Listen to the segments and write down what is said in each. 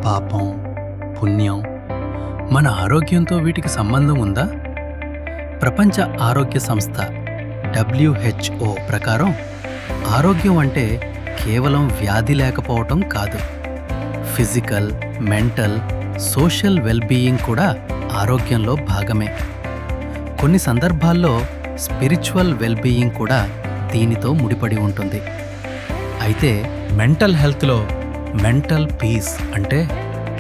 పాపం, పుణ్యం, మన ఆరోగ్యంతో వీటికి సంబంధం ఉందా? ప్రపంచ ఆరోగ్య సంస్థ WHO ప్రకారం ఆరోగ్యం అంటే కేవలం వ్యాధి లేకపోవటం కాదు. ఫిజికల్, మెంటల్, సోషల్ వెల్బీయింగ్ కూడా ఆరోగ్యంలో భాగమే. కొన్ని సందర్భాల్లో స్పిరిచువల్ వెల్బీయింగ్ కూడా దీనితో ముడిపడి ఉంటుంది. అయితే మెంటల్ హెల్త్లో మెంటల్ పీస్ అంటే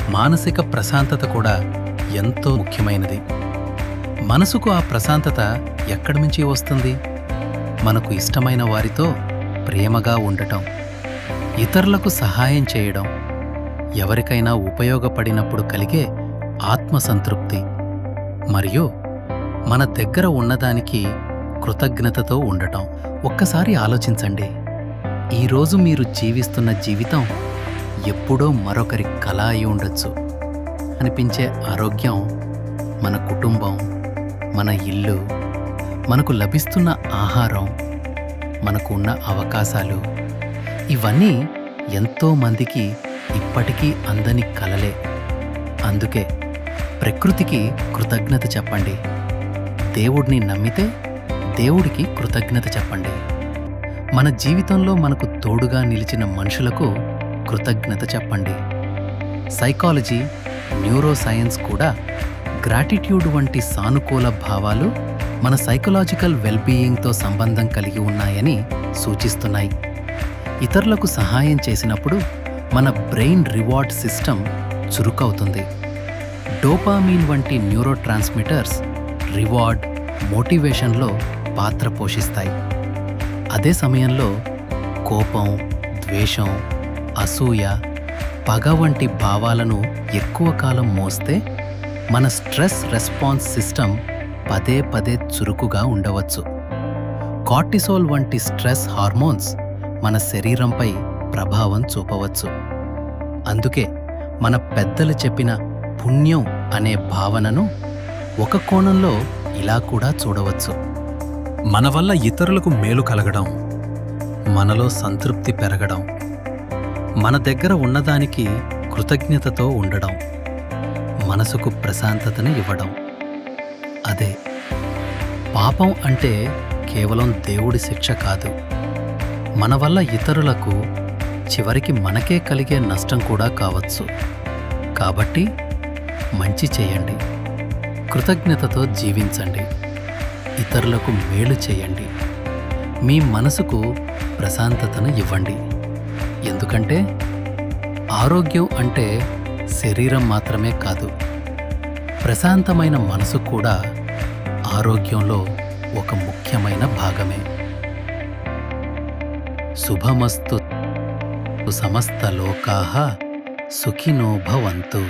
మానసిక ప్రశాంతత కూడా ఎంతో ముఖ్యమైనది. మనసుకు ఆ ప్రశాంతత ఎక్కడి నుంచి వస్తుంది? మనకు ఇష్టమైన వారితో ప్రేమగా ఉండటం, ఇతరులకు సహాయం చేయడం, ఎవరికైనా ఉపయోగపడినప్పుడు కలిగే ఆత్మసంతృప్తి, మరియు మన దగ్గర ఉన్నదానికి కృతజ్ఞతతో ఉండటం. ఒక్కసారి ఆలోచించండి, ఈరోజు మీరు జీవిస్తున్న జీవితం ఎప్పుడో మరొకరి కల అయి ఉండొచ్చు. అనిపించే ఆరోగ్యం మన కుటుంబం, మన ఇల్లు, మనకు లభిస్తున్న ఆహారం, మనకు ఉన్న అవకాశాలు, ఇవన్నీ ఎంతో మందికి ఇప్పటికీ అందని కలలే. అందుకే ప్రకృతికి కృతజ్ఞత చెప్పండి. దేవుడిని నమ్మితే దేవుడికి కృతజ్ఞత చెప్పండి. మన జీవితంలో మనకు తోడుగా నిలిచిన మనుషులకు కృతజ్ఞత చెప్పండి. సైకాలజీ, న్యూరో సైన్స్ కూడా గ్రాటిట్యూడ్ వంటి సానుకూల భావాలు మన సైకలాజికల్ వెల్బీయింగ్తో సంబంధం కలిగి ఉన్నాయని సూచిస్తున్నాయి. ఇతరులకు సహాయం చేసినప్పుడు మన బ్రెయిన్ రివార్డ్ సిస్టమ్ చురుకవుతుంది. డోపామిన్ వంటి న్యూరో ట్రాన్స్మిటర్స్ రివార్డ్, మోటివేషన్లో పాత్ర పోషిస్తాయి. అదే సమయంలో కోపం, ద్వేషం, అసూయ, పగ వంటి భావాలను ఎక్కువ కాలం మోస్తే మన స్ట్రెస్ రెస్పాన్స్ సిస్టమ్ పదే పదే చురుకుగా ఉండవచ్చు. కార్టిసోల్ వంటి స్ట్రెస్ హార్మోన్స్ మన శరీరంపై ప్రభావం చూపవచ్చు. అందుకే మన పెద్దలు చెప్పిన పుణ్యం అనే భావనను ఒక కోణంలో ఇలా కూడా చూడవచ్చు. మన వల్ల ఇతరులకు మేలు కలగడం, మనలో సంతృప్తి పెరగడం, మన దగ్గర ఉన్నదానికి కృతజ్ఞతతో ఉండడం, మనసుకు ప్రశాంతతను ఇవ్వడం. అదే పాపం అంటే కేవలం దేవుడి శిక్ష కాదు, మన వల్ల ఇతరులకు, చివరికి మనకే కలిగే నష్టం కూడా కావచ్చు. కాబట్టి మంచి చేయండి, కృతజ్ఞతతో జీవించండి, ఇతరులకు మేలు చేయండి, మీ మనసుకు ప్రశాంతతను ఇవ్వండి. ఎందుకంటే ఆరోగ్యం అంటే శరీరం మాత్రమే కాదు, ప్రశాంతమైన మనసు కూడా ఆరోగ్యంలో ఒక ముఖ్యమైన భాగమే. శుభమస్తు. సమస్త లోకాః సుఖినో భవంతు.